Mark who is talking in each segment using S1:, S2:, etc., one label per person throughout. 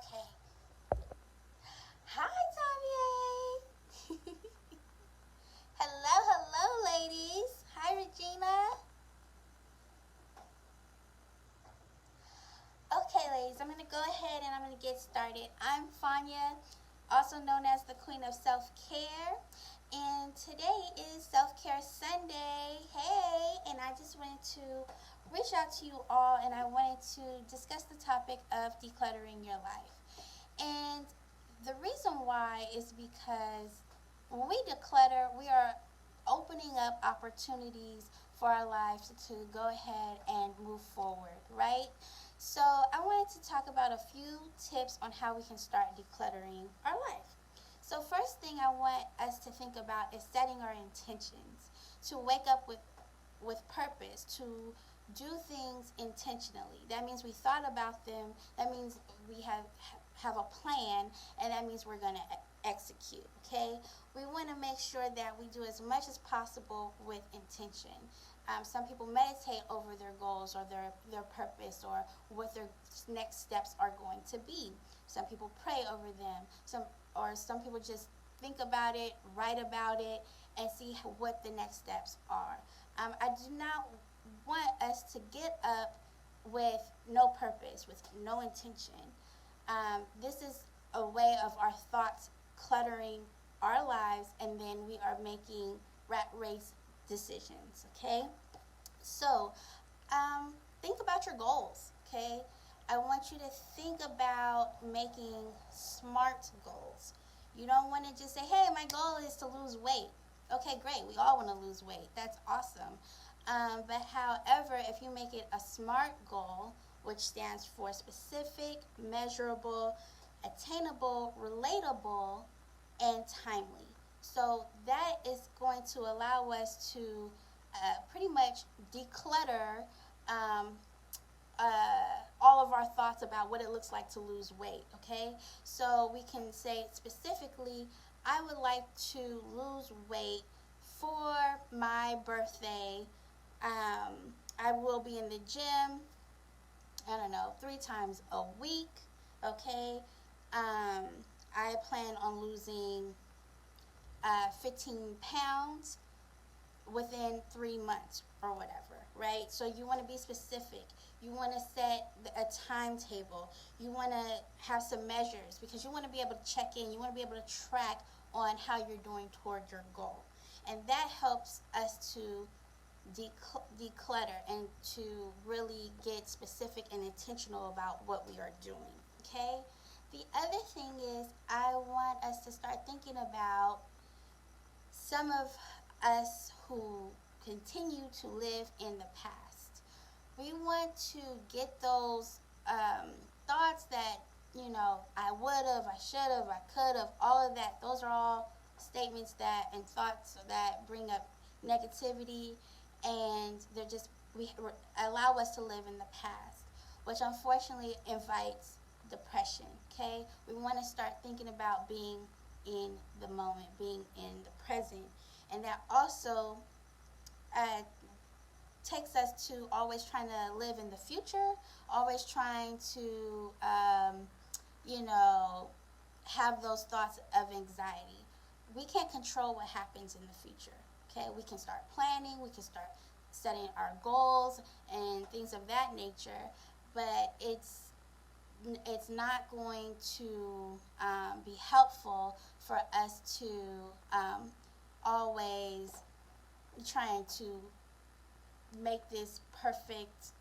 S1: Okay. Hi, Tommy. hello, ladies. Hi, Regina. Okay, ladies, I'm going to go ahead and I'm going to get started. I'm Fanya, also known as the Queen of Self-Care. And today is Self-Care Sunday. Hey, and I just wanted to reach out to you all and I wanted to discuss the topic of decluttering your life. And the reason why is because when we declutter, we are opening up opportunities for our lives to go ahead and move forward, right? So, I wanted to talk about a few tips on how we can start decluttering our life. So, first thing I want us to think about is setting our intentions, to wake up with purpose, to do things intentionally. That means we thought about them. That means we have a plan, and that means we're going to execute. Okay, we want to make sure that we do as much as possible with intention. Some people meditate over their goals or their purpose or what their next steps are going to be. Some people pray over them. Some people just think about it, write about it, and see what the next steps are. I do not want us to get up with no purpose, with no intention. This is a way of our thoughts cluttering our lives, and then we are making rat race decisions. Okay, so think about your goals. Okay, I want you to think about making smart goals. You don't want to just say, hey, my goal is to lose weight. Okay, great. We all want to lose weight. That's awesome. But however, if you make it a SMART goal, which stands for specific, measurable, attainable, relatable, and timely. So that is going to allow us to pretty much declutter all of our thoughts about what it looks like to lose weight, okay? So we can say specifically, I would like to lose weight for my birthday. I will be in the gym, I don't know, 3 times a week, okay? I plan on losing 15 pounds within 3 months or whatever, right? So you want to be specific. You want to set a timetable. You want to have some measures because you want to be able to check in. You want to be able to track on how you're doing toward your goal. And that helps us to declutter and to really get specific and intentional about what we are doing, okay? The other thing is I want us to start thinking about some of us who continue to live in the past. We want to get those thoughts that, I would have, I should have, I could have, all of that. Those are all statements that and thoughts that bring up negativity, and we allow us to live in the past, which unfortunately invites depression. Okay, we want to start thinking about being in the moment, being in the present, and that also takes us to always trying to live in the future, always trying to have those thoughts of anxiety. We can't control what happens in the future. Okay, we can start planning, we can start setting our goals and things of that nature, but it's not going to be helpful for us to always trying to make this perfect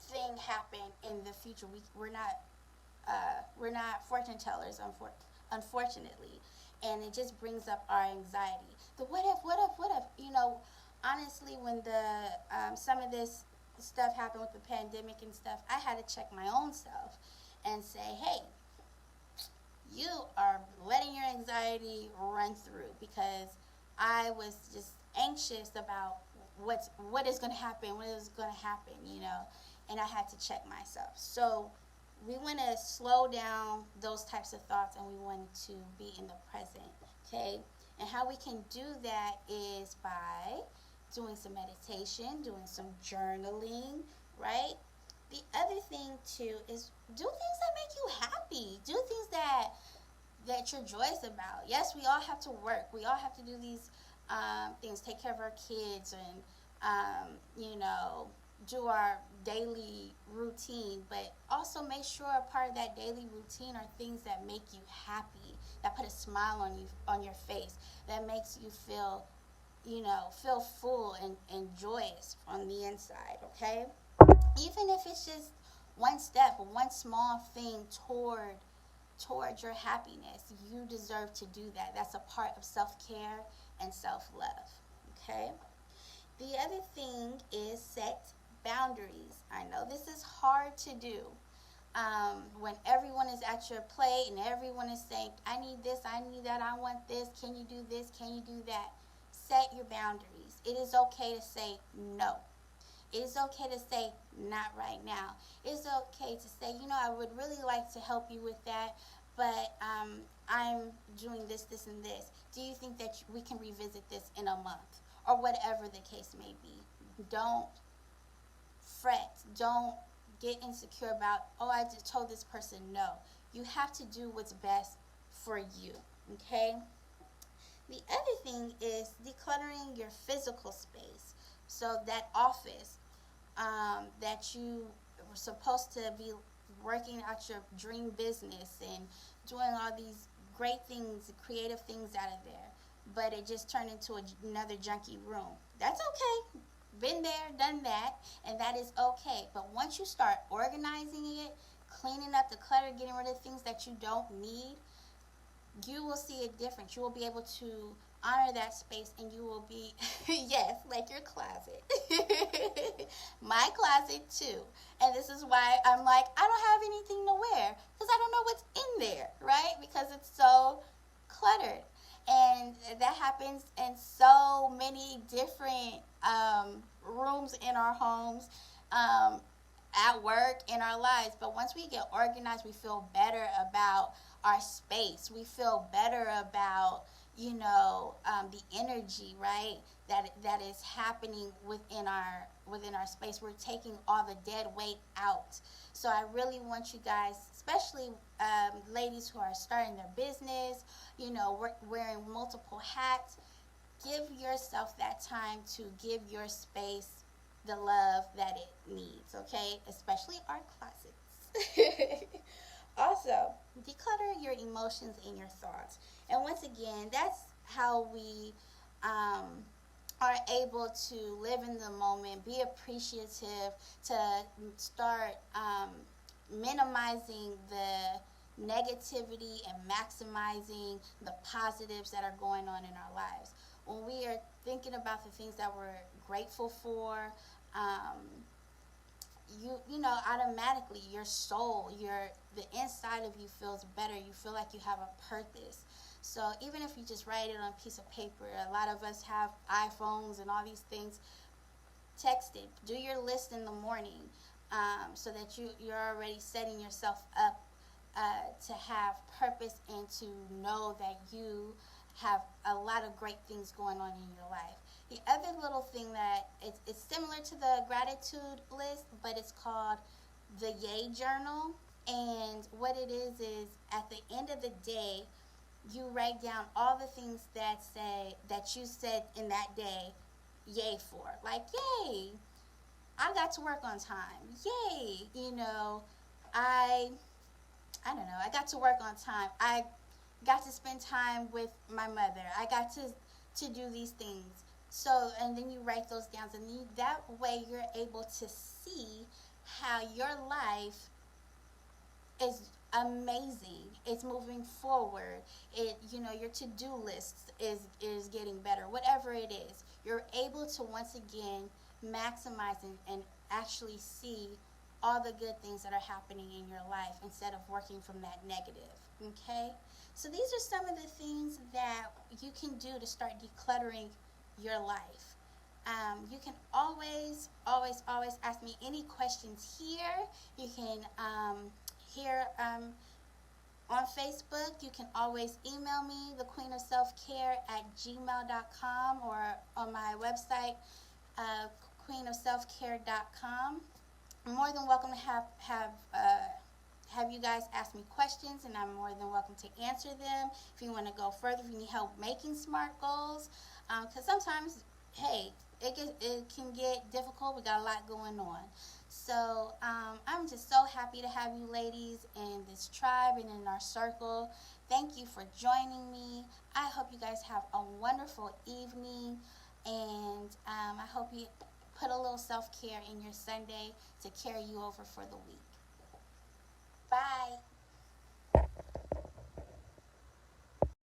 S1: thing happen in the future. We're not fortune tellers, unfortunately, and it just brings up our anxiety. The what if? Honestly, when some of this stuff happened with the pandemic and stuff, I had to check my own self and say, hey, you are letting your anxiety run through, because I was just anxious about what is going to happen, and I had to check myself. So we want to slow down those types of thoughts, and we want to be in the present, okay? And how we can do that is by doing some meditation, doing some journaling, right? The other thing too is do things that make you happy. Do things that you're joyous about. Yes, we all have to work. We all have to do these things, take care of our kids, and do our daily routine. But also make sure a part of that daily routine are things that make you happy, that put a smile on your face, that makes you feel full and joyous on the inside. Okay, even if it's just one step, one small thing toward your happiness, you deserve to do that. That's a part of self-care and self-love. Okay, the other thing is set boundaries. I know this is hard to do when everyone is at your plate and everyone is saying, I need this, I need that, I want this, can you do this, can you do that? Set your boundaries. It is okay to say no. It is okay to say not right now. It's okay to say, I would really like to help you with that, but I'm doing this, this, and this. Do you think that we can revisit this in a month? Or whatever the case may be. Don't fret. Don't get insecure about, I just told this person no. You have to do what's best for you. Okay? The other thing is decluttering your physical space. So that office that you were supposed to be working out your dream business and doing all these great things, creative things out of there, but it just turned into another junky room. That's okay. Been there, done that, and that is okay. But once you start organizing it, cleaning up the clutter, getting rid of things that you don't need, you will see a difference. You will be able to honor that space, and you will be, yes, like your closet. My closet too. And this is why I'm like, I don't have anything to wear because I don't know what's in there, right? Because it's so cluttered. And that happens in so many different rooms in our homes, at work, in our lives. But once we get organized, we feel better about our space. We feel better about, the energy, right? That is happening within our space. We're taking all the dead weight out. So I really want you guys, especially ladies who are starting their business, wearing multiple hats, give yourself that time to give your space the love that it needs, okay? Especially our closets. Also, declutter your emotions and your thoughts. And once again, that's how we are able to live in the moment, be appreciative, to start minimizing the negativity and maximizing the positives that are going on in our lives. When we are thinking about the things that we're grateful for, automatically your soul, the inside of you feels better. You feel like you have a purpose. So even if you just write it on a piece of paper, a lot of us have iPhones and all these things. Text it. Do your list in the morning, so that you're already setting yourself up to have purpose and to know that you have a lot of great things going on in your life. The other little thing that it's similar to the gratitude list, but it's called the Yay Journal. And what it is at the end of the day, you write down all the things that you said in that day, yay for. Like, yay, I got to work on time. Yay, I don't know, I got to work on time. I got to spend time with my mother. I got to do these things. So, and then you write those down, and that way you're able to see how your life is amazing. It's moving forward. Your to-do list is getting better. Whatever it is, you're able to once again maximize and actually see all the good things that are happening in your life instead of working from that negative. Okay? So these are some of the things that you can do to start decluttering your life. You can always ask me any questions here. You can here on Facebook. You can always email me, thequeenofselfcare@gmail.com, or on my website, queenofselfcare.com. I'm more than welcome to have you guys ask me questions, and I'm more than welcome to answer them. If you want to go further, if you need help making SMART goals, because sometimes, hey, it can get difficult. We got a lot going on. So I'm just so happy to have you ladies in this tribe and in our circle. Thank you for joining me. I hope you guys have a wonderful evening, and I hope you put a little self-care in your Sunday to carry you over for the week. Bye.